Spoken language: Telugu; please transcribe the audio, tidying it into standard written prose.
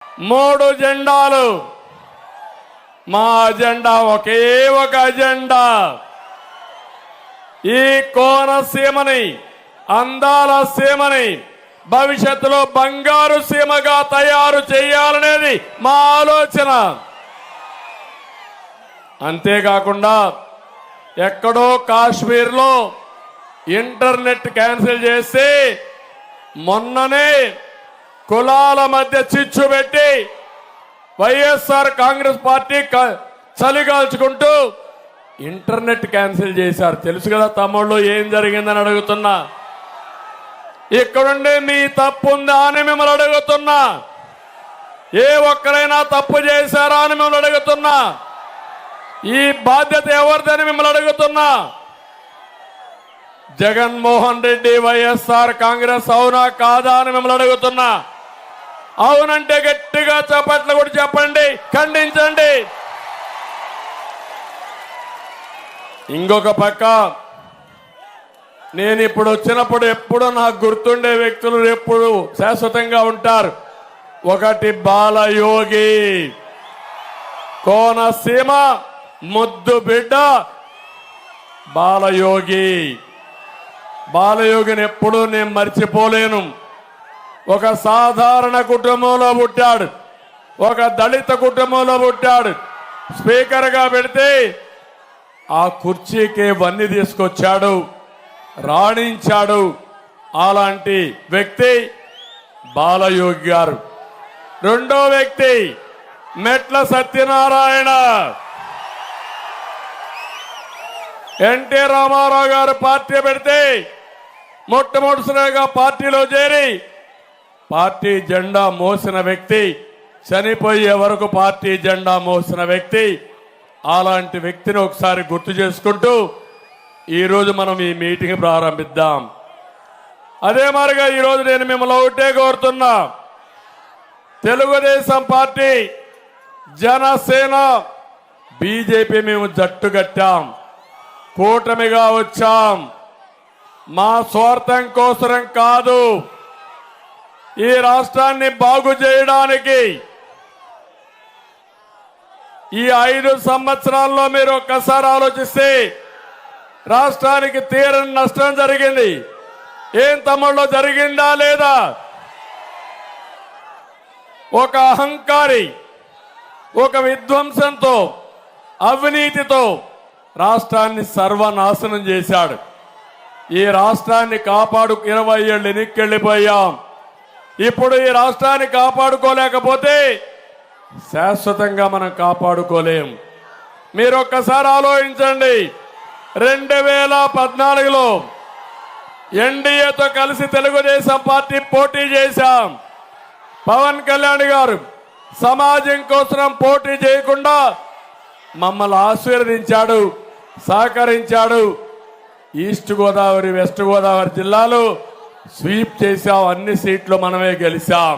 మూడు జెండాలు. మా అజెండా ఒకే ఒక అజెండా. ఈ కోనసీమని, అందాల సీమని భవిష్యత్తులో బంగారు సీమగా తయారు చేయాలనేది మా ఆలోచన. అంతేకాకుండా ఎక్కడో కాశ్మీర్లో ఇంటర్నెట్ క్యాన్సిల్ చేసి మొన్ననే కులాల మధ్య చిచ్చు పెట్టి వైఎస్ఆర్ కాంగ్రెస్ పార్టీ చలిగాల్చుకుంటూ ఇంటర్నెట్ క్యాన్సిల్ చేశారు. తెలుసు కదా తమ్ముళ్ళు ఏం జరిగిందని అడుగుతున్నా. ఇక్కడుండి మీ తప్పు ఉందా అని మిమ్మల్ని అడుగుతున్నా. ఏ ఒక్కరైనా తప్పు చేశారా అని మిమ్మల్ని అడుగుతున్నా. ఈ బాధ్యత ఎవరిదని మిమ్మల్ని అడుగుతున్నా. జగన్మోహన్ రెడ్డి వైఎస్ఆర్ కాంగ్రెస్ అవునా కాదా అని మిమ్మల్ని అడుగుతున్నా. అవునంటే గట్టిగా చప్పట్లు కూడా చెప్పండి, ఖండించండి. ఇంకొక పక్క నేను ఇప్పుడు వచ్చినప్పుడు ఎప్పుడు నాకు గుర్తుండే వ్యక్తులు ఎప్పుడు శాశ్వతంగా ఉంటారు. ఒకటి బాలయోగి, కోనసీమ ముద్దు బిడ్డ బాలయోగి. బాలయోగిని ఎప్పుడూ నేను మర్చిపోలేను. ఒక సాధారణ కుటుంబంలో పుట్టాడు, ఒక దళిత కుటుంబంలో పుట్టాడు. స్పీకర్గా పెడితే ఆ కుర్చీకి వన్నీ తీసుకొచ్చాడు, రాణించాడు. అలాంటి వ్యక్తి బాలయోగి గారు. రెండో వ్యక్తి మెట్ల సత్యనారాయణ. ఎన్టీ రామారావు గారు పార్టీ పెడితే మొట్టమొదటిసారిగా పార్టీలో చేరి పార్టీ జెండా మోసిన వ్యక్తి, చనిపోయే వరకు పార్టీ జెండా మోసిన వ్యక్తి. అలాంటి వ్యక్తిని ఒకసారి గుర్తు చేసుకుంటూ ఈరోజు మనం ఈ మీటింగ్ ప్రారంభిద్దాం. అదే మాదిరిగా ఈరోజు నేను మిమ్మల్ని ఒకటే కోరుతున్నా. తెలుగుదేశం పార్టీ, జనసేన, బీజేపీ మేము జట్టు కట్టాం, కూటమిగా వచ్చాం. మా స్వార్థం కోసరం కాదు, ఈ రాష్ట్రాన్ని బాగు చేయడానికి. ఈ 5 సంవత్సరాల్లో మీరు ఒక్కసారి ఆలోచిస్తే రాష్ట్రానికి తీరని నష్టం జరిగింది. ఏం తమ్ముళ్ళు జరిగిందా లేదా? ఒక అహంకారి, ఒక విధ్వంసంతో, అవినీతితో రాష్ట్రాన్ని సర్వనాశనం చేశాడు. ఈ రాష్ట్రాన్ని 20 ఏళ్ళు వెనక్కెళ్ళిపోయాం. ఇప్పుడు ఈ రాష్ట్రాన్ని కాపాడుకోలేకపోతే శాశ్వతంగా మనం కాపాడుకోలేం. మీరు ఒక్కసారి ఆలోచించండి. 2014లో ఎన్డీఏతో కలిసి తెలుగుదేశం పార్టీ పోటీ చేశాం. పవన్ కళ్యాణ్ గారు సమాజం కోసం పోటీ చేయకుండా మమ్మల్ని ఆశీర్వదించాడు, సహకరించాడు. ఈస్ట్ గోదావరి, వెస్ట్ గోదావరి జిల్లాలో స్వీప్ చేశాం. అన్ని సీట్లు మనమే గెలిచాం.